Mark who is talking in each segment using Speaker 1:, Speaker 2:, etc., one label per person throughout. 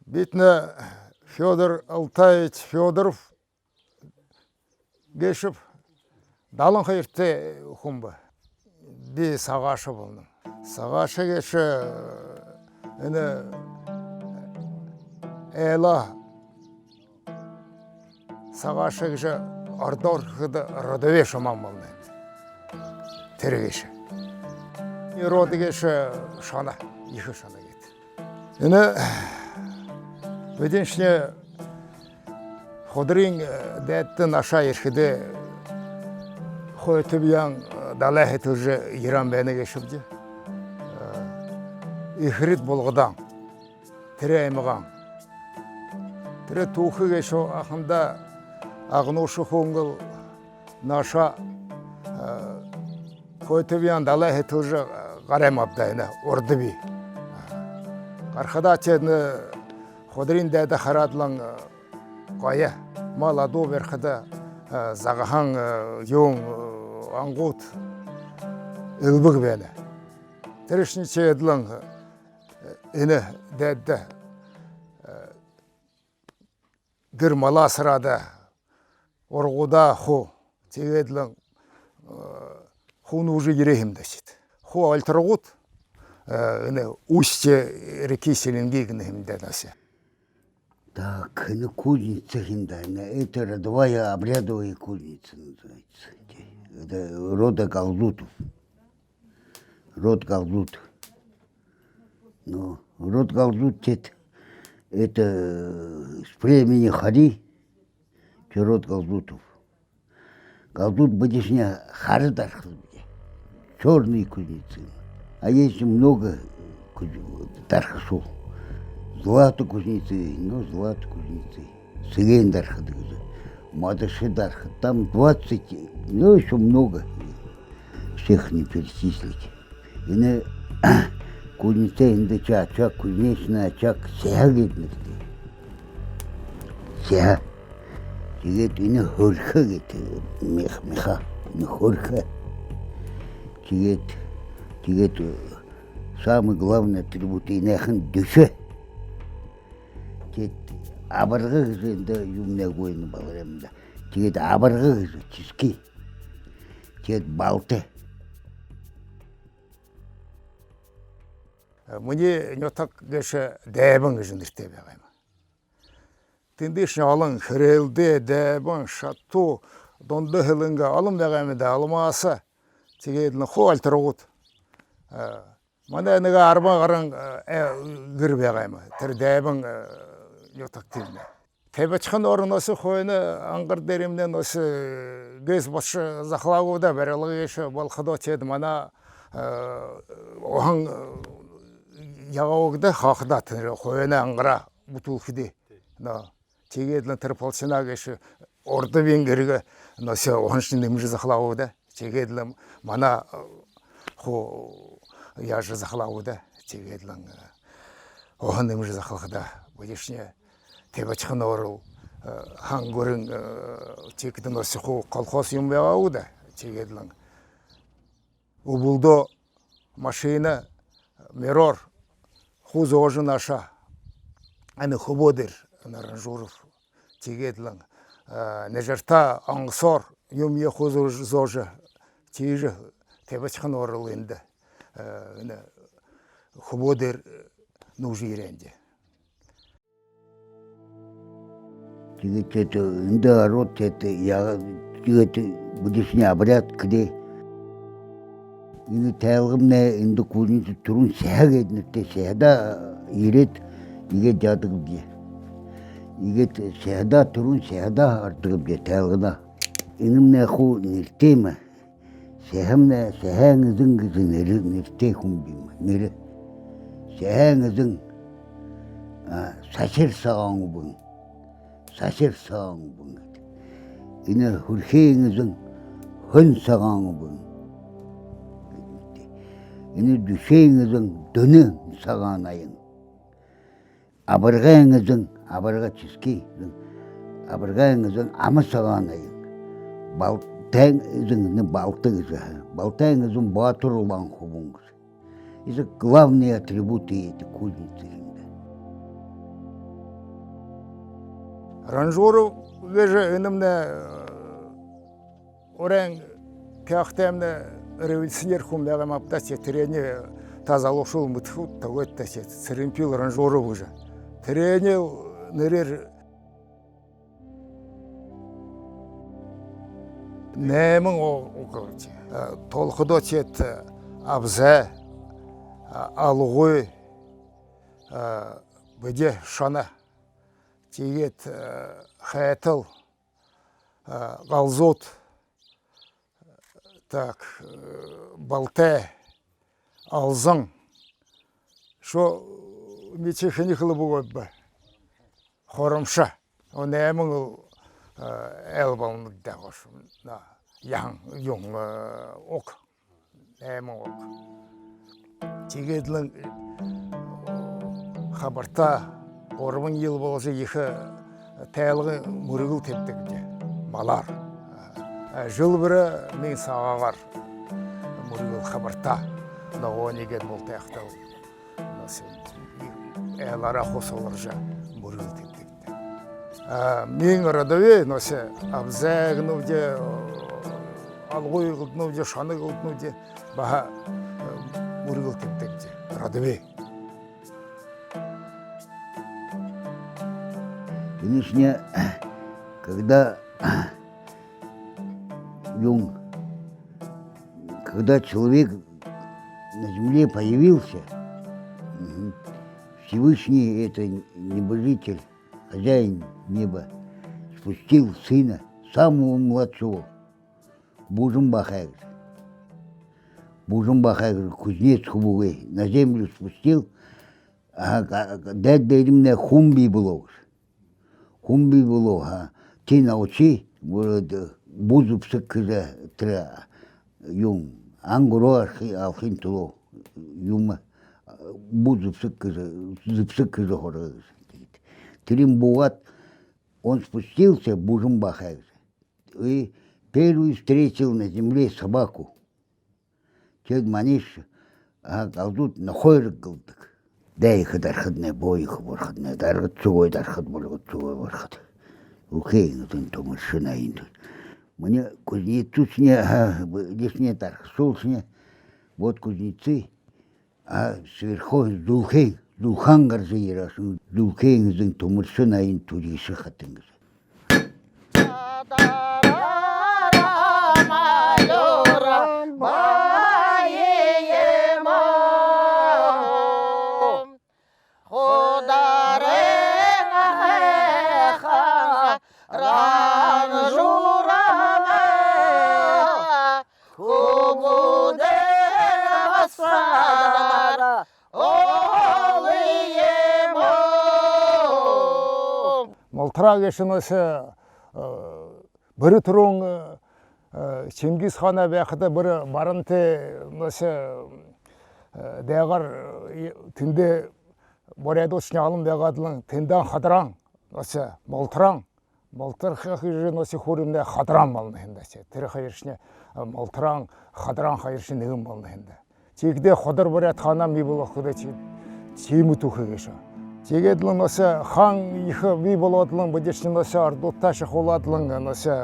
Speaker 1: Битне Федор Алтаевич Федоров кешіп, далын қайыртты хумба. Би сағашы болдым. Сағашы кеші іні әла сағашы кеші ардор қыды родове шаман болды. Тері кеші. Роды кеші шана, екі шана кетті. Іні бөденшіне Ходрин дәттін аша ерхіде қойты биян далахет уже Иран бәні кешіпді. Ихрит болғыдан, тірі аймыған. Тірі туқы кеші ақында ағынушы қоңғыл наша қойты биян далахет уже қараймабдайны, орды бей. Қарқада чедіні Ходрин дәді қарадылың қая, маладу берхіді зағахан ең аңғут үлбіг бәні. Тірішін чеділің іні дәді гір мала сырады орғуда ху тегеділің хуны уже ерехімді сет. Ху альтырғут іні устье реки Селенгейгіні хімді нәсе.
Speaker 2: Так, на кузница хиндайна. Это родовая обрядовая кузница называется. Это рода Галзутов. Род Галзут. Но род Галзут это с племени Хари, род Галзутов. Галзут будешня Харидар, черные кузнецы. А есть много Дархасул. Златы кузнецы, ну златы кузнецы. Сырень дархады, мадаши дархад. Там 20, ну еще много. Всех не перечислить. И на кузнецы индыча, очаг кузнечный, очаг сеха гетнерді. Сеха. Тегет ине хорха геті, меха, ине хорха. Тегет самый главный атрибут инехан дюше. Абырғы кізі енді юмне қойыны баларамда. Тегет абырғы кізі, чизки. Тегет балты.
Speaker 1: Мне нетак кеші дәбін кізін дірте бәғайма. Тіндешін алың хірелді, дәбін, шатту, донды хілінгі алым бәғайма да алымасы. Тегеділін ху альтырғыт. Мана әнігі арба қарың гір бәғайма. Тір дәбін нетак тилне. Тебечхан орын осы қойыны аңғыр деремден осы гөз башы зақлауыда бәрілігі еші балқыда теді мана оған яғауыда қақыда тінірі қойыны аңғыра бұтылқыды. Тегеділін тірпалсына кеші орды бенгерігі оған үшін немжі зақлауыда. Тегеділін мана яжы зақлауыда. Тегеділін оған немжі зақлауыда. Бұдешіне Тебачхан орыл, хан көрін текідің осы қу қалқос ембеға ауыда, тегеділің. Убылды машина, мерор, хуз оғжын аша, әні хубодыр, наранжуров, тегеділің. Нежарта аңғысор, емге хуз оғжы, тегі Тебачхан орыл енді, хубодыр нужы еренде.
Speaker 2: Тегет инда род я тегет будешня обряд кде. Ины тәлгімне инда кузница турун сәға кетнерте сәғда ерет иге жадығып де. Иге сәғда турун сәғда артығып де тәлгіна. Инымне ху нертеме. Сәғымне сәғаңызың кізі нерте хумбима. Нері. Сәғаңызың сәшер сағаңы бұң. Сәшер сағаңы бұң. Ине хүрхейіңізің хүн сағаңы бұң. Ине дүшейіңізің дөні сағанайың. Абырғайыңызың, абырға чизки, абырғайыңызың амы сағанайың. Балтайыңызың балтыңызы, балтайыңызың батыр ұлан құбыңыз. Это главные атрибуты этой кузницы.
Speaker 1: Ранжору веже инымне орен кяхтемне революционер хумлягам аптасе трене тазалошул мытхут тагот тасе церемпил ранжору уже. Трене нерер немің оқырды. Толқыда тет абза, алғой, бөде шана, тегет хәтіл, ғалзот, так, балте, алзың. Шо мечехені қылы бұғыд ба? Хорымша. O немің әлбалны да қошым. Яң, юң, оқ. Немің оқ. Тегедлің хабарта орымын ел болсы ехі тәлігі мұрығыл тептігінде. Малар. Жыл бірі мен сағағар мұрығыл хабарта. Нағуа неген бол тәқтал. Әлара қосылыр жа мұрығыл тептігінде. Мен радове, носе, абзәгінуде, алғой ғылтынуде, шаны ғылтынуде, баға мұрығыл тептігінде. Радове.
Speaker 2: Конечно, когда человек на земле появился, Всевышний, это небожитель, хозяин неба, спустил сына, самого младшего, Бужумбахайгр, кузнец хубугой, на землю спустил, а дед деримне хумби было. Хумби было, ти научи, бузу псыккыза тра, юм, ангуро алхин туло, юма, бузу псыккыза хорагыз. Трим бугат, он спустился, Бужумбахайгр, и первый встретил на земле собаку. Чед маниш, а галдут на хойрык галдык. Дайхы дархадне, бойхы борхадне, даргыт чугой дархад боргыт чугой борхад. Ухейн утын томыршына инду. Мне кузнецусне, лесне тархсулсне, вот кузнецы, а сверху дулхейн, дулхангар заирашын, дулхейн зын томыршына ин туришы хатынгыз.
Speaker 1: Малтыра кешін осы бірі тұрың Чингиз хана бәқіті бірі барынты осы дәғар тінде боряды үшіне алым бәғадылың тендан қадыран осы малтыран малтыр қайыршын осы хөрімде қадыран балны хенде тірі қайыршыне малтыран қадыран қайыршын негін балны хенде тегде қодыр боряд ханам не бұл оқыды чеймі тұқы кеші Тегедлің осы хан ихы би болатылың, бұдешін осы ардутташы қолатылың, осы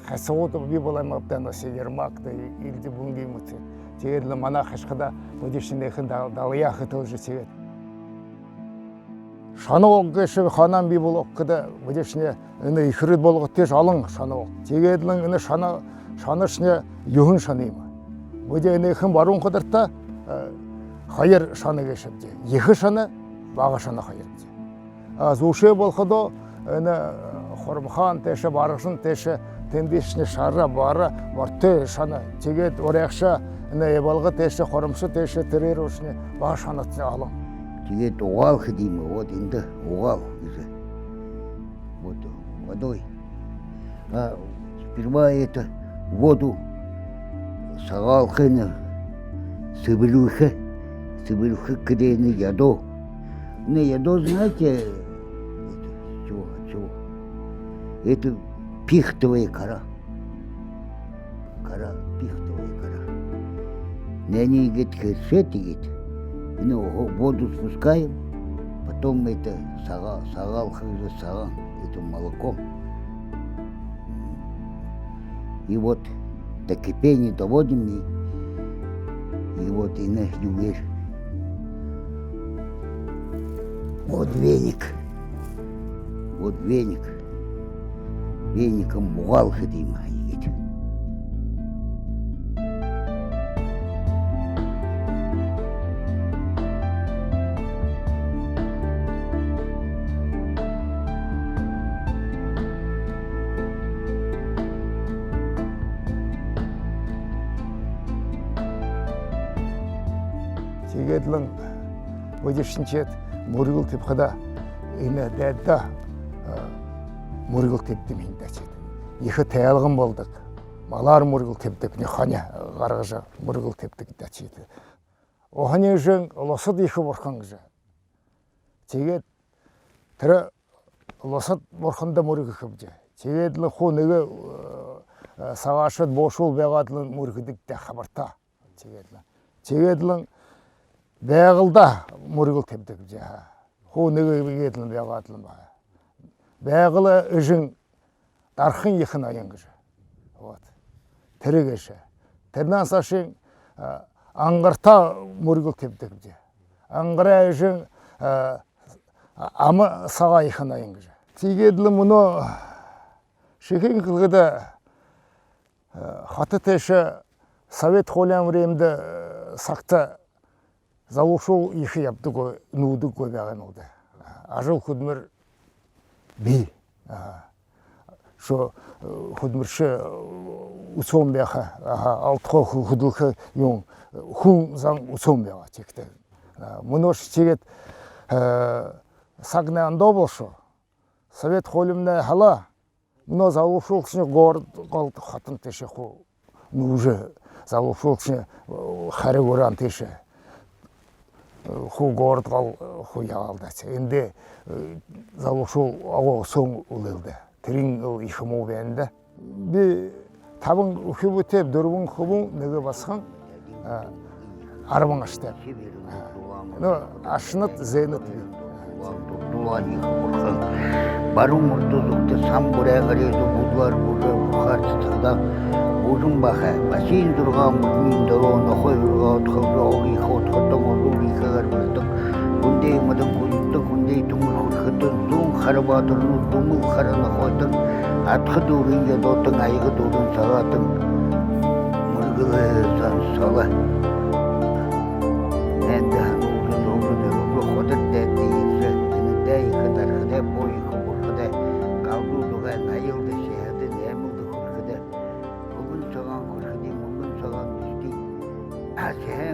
Speaker 1: қасығыты би болаймаптан осы ермақты, елді бұнги мұты. Тегедлің мана қашқыда бұдешін ехін далыя қытыл жы тегед. Шаны оғышы ханан би бол оқыды, бұдешіне үні ихірет болғы тез алың шаны оқ. Тегедлің үні шанышыне юхын шаныйма. Бұде үні ихін баруын қыдыртта қайыр шаны кешіпті. Ехі шаны бағашаны қайырды. Зуше болқыды, Хорымхан тәші барғышын тәші тендешіне шары бары барты шаны. Тегет ораяқша ебалғы тәші Хорымшы тәші тірер өшіне бағашаны алың.
Speaker 2: Тегет оғал қыдеймі, вот енді оғал кізі. Вот водой. Сперва это воду сағалқыны сыбылухы кідейні ядо. Не, ядо, знаете, чего? Это пихтовая кора. Пихтовая кора. Они, говорит, воду спускаем, потом это сагал, этим молоком. И вот до кипения доводим, и вот и на югер. Вот веник. Вот веник. Веником мугал ходим, егет.
Speaker 1: Тегедлің өдешінчет мұргыл теп қада ине дәдда мұргыл тепті мен дәчет. Ехі тәялғын болдық. Малар мұргыл тептік, не қане қарғыжа мұргыл тептік дәчет. Оғане жың лосыд ехі бұрқан ғыжа. Тегет тірі лосыд бұрқында мұргыл кіпже. Тегедлі қонығы сағашыд бошыл бәғадылын мұргылдік дә қабырта. Тегедлің бәғылда мұргыл тептік жа. Қонығы бегетлін бәғадылын ба. Бәғылы үжің дарқын ехін айын ғыжа. Тірі кеші. Тірнан сашың аңғырта мұргыл тептік жа. Аңғыра үжің амы саға ехін айын ғыжа. Тегедлі мұны шекен қылғыда хаты тәші Совет холям времді сақта залушул ехи япты ко нуды ко бяган олды. Ажыл худмыр би. Шо худмыршы усом бяха, алтхо худулхы юн хун зан усом бяга чекте. Мұнош чегет сагне андо болшо. Совет холямна хала. Мұно залушул кшіне горд қалды хатын теше ху нужы. Залушул кшіне хәрі көран теше. Ху горд қал ху яғалды. Енді залушул ағо соң ұлылды. Тірін ұл ихыму бәнді. Бі табын үхі өтеп, дөрбін құбын неге басқан арбын аштап. Ашынат зейнат бі.
Speaker 2: Барун мұртызықты сам бұрәңіреді бұлар бұқартыда ұзын бақы. Басейін тұрған бұқмейді оны қойырға отқылды оғиқы отқыттың ұзыл иқығар білдік. Күндей мұдың күлітті, күндей түңіл күркіттің, зұң қары батырыны дүміл қарыны қойдың, атқы дұрынге дотың, айғы дұрын сағатын, мұргылы сан сала. Мәнді ұзын ұлы қодыр дәді есі, дінді иқыдар қыда бойықы бұрқыда, қалды ұлыған айылды шеғді әмілді күркіда. Бүгін саған күркіде, мүмкін саған түсті. Әсең